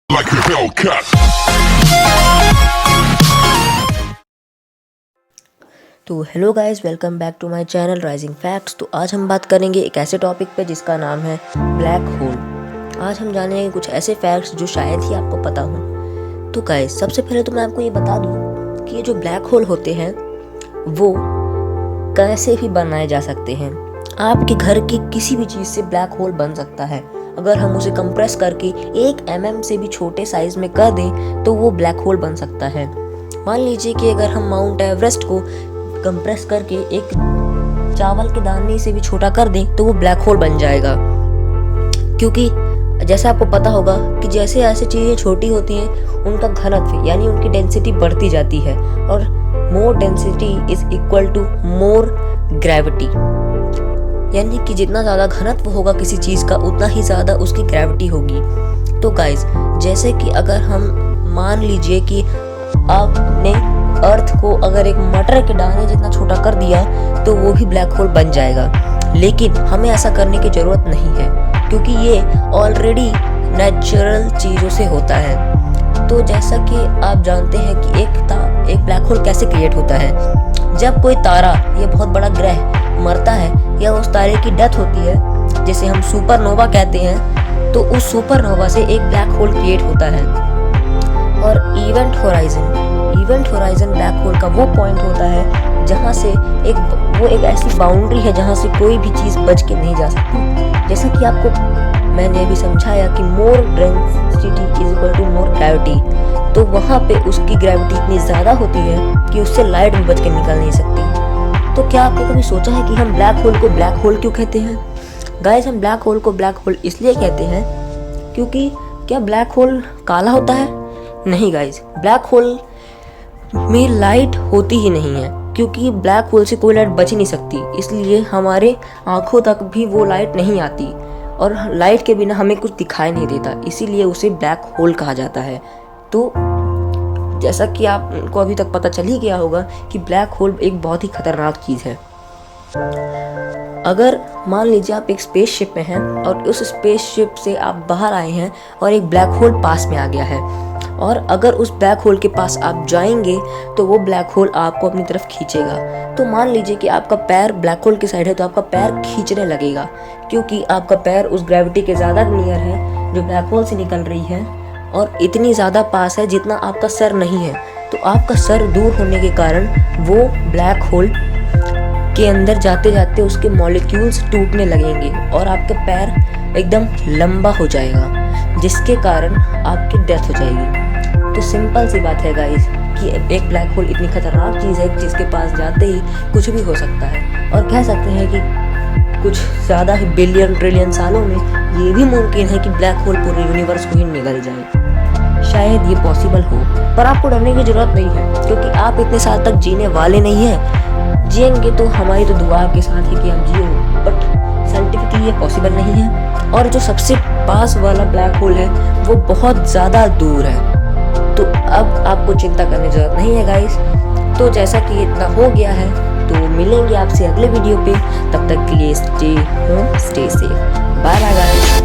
like a Hellcat. तो hello guys, welcome back to my channel Rising Facts. तो आज हम बात करेंगे एक ऐसे टॉपिक पे जिसका नाम है ब्लैक होल। आज हम जानेंगे कुछ ऐसे फैक्ट्स जो शायद ही आपको पता हो। तो गाइस, सबसे पहले तो मैं आपको ये बता दूं कि ये जो ब्लैक होल होते हैं वो कैसे भी बनाए जा सकते हैं। आपके घर की किसी भी चीज़ से ब्लैक होल बन सकता है। अगर हम उसे कंप्रेस करके 1 mm से भी छोटे साइज में कर दें तो वो ब्लैक होल बन सकता है। मान लीजिए कि अगर हम माउंट एवरेस्ट को कंप्रेस करके एक चावल के दाने से भी छोटा कर दें तो वो ब्लैक होल बन जाएगा। क्योंकि जैसे आपको पता होगा कि जैसे ऐसे चीज़ें छोटी होती हैं उनका घनत्व यानी उनकी डेंसिटी बढ़ती जाती है, और more density is equal to more gravity, यानी कि जितना ज़्यादा घनत्व होगा किसी चीज़ का उतना ही ज़्यादा उसकी ग्रेविटी होगी। तो गाइस, जैसे कि अगर हम मान लीजिए कि आपने अर्थ को अगर एक मटर के दाने जितना छोटा कर दिया तो वो भी ब्लैक होल बन जाएगा। लेकिन हमें ऐसा करने की ज़रूरत नहीं है क्योंकि ये ऑलरेडी नेचुरल चीज़ों से होता है। तो जैसा कि आप जानते हैं कि एक ब्लैक होल कैसे क्रिएट होता है। जब कोई तारा या बहुत बड़ा ग्रह मरता है या उस तारे की डेथ होती है, जिसे हम सुपरनोवा कहते हैं, तो उस सुपरनोवा से एक ब्लैक होल क्रिएट होता है। और इवेंट होराइजन ब्लैक होल का वो पॉइंट होता है जहाँ से एक ऐसी बाउंड्री है जहाँ से कोई भी चीज़ बच के नहीं जा सकती। जैसा कि आपको मैंने अभी समझाया कि more density is equal to more gravity, तो वहाँ पे उसकी ग्रेविटी इतनी ज़्यादा होती है कि उससे लाइट भी बच के निकल नहीं सकती। तो क्या आपने कभी सोचा है कि हम ब्लैक होल को ब्लैक होल क्यों कहते हैं? गाइस, हम ब्लैक होल को ब्लैक होल इसलिए कहते हैं क्योंकि क्या ब्लैक होल काला होता है? नहीं गाइस, ब्लैक होल में लाइट होती ही नहीं है, क्योंकि ब्लैक होल से कोई लाइट बच ही नहीं सकती। इसलिए हमारे आंखों तक भी वो लाइट नहीं आती और लाइट के बिना हमें कुछ दिखाई नहीं देता, इसीलिए उसे ब्लैक होल कहा जाता है। तो जैसा कि आपको अभी तक पता चल ही गया होगा कि ब्लैक होल एक बहुत ही खतरनाक चीज़ है। अगर मान लीजिए आप एक स्पेसशिप में हैं और उस स्पेसशिप से आप बाहर आए हैं और एक ब्लैक होल पास में आ गया है, और अगर उस ब्लैक होल के पास आप जाएंगे तो वो ब्लैक होल आपको अपनी तरफ खींचेगा। तो मान लीजिए कि आपका पैर ब्लैक होल की साइड है तो आपका पैर खींचने लगेगा, क्योंकि आपका पैर उस ग्रेविटी के ज़्यादा नियर है जो ब्लैक होल से निकल रही है, और इतनी ज़्यादा पास है जितना आपका सर नहीं है। तो आपका सर दूर होने के कारण वो ब्लैक होल के अंदर जाते जाते उसके मॉलिक्यूल्स टूटने लगेंगे और आपका पैर एकदम लंबा हो जाएगा, जिसके कारण आपकी डेथ हो जाएगी। तो सिंपल सी बात है गाइस कि एक ब्लैक होल इतनी खतरनाक चीज़ है जिसके पास जाते ही कुछ भी हो सकता है, और कह सकते हैं कि कुछ ज़्यादा ही बिलियन ट्रिलियन सालों में ये भी मुमकिन है कि ब्लैक होल पूरे यूनिवर्स को ही निगल जाए। शायद ये पॉसिबल हो, पर आपको डरने की ज़रूरत नहीं है क्योंकि आप इतने साल तक जीने वाले नहीं हैं। जिएंगे तो हमारी तो दुआ के साथ है कि आप जियो, बट साइंटिफिकली ये पॉसिबल नहीं है। और जो सबसे पास वाला ब्लैक होल है वो बहुत ज़्यादा दूर है। तो अब आपको चिंता करने की ज़रूरत नहीं है गाइस। तो जैसा कि इतना हो गया है, तो मिलेंगे आपसे अगले वीडियो पे। तब तक के लिए stay home, stay safe, bye bye guys.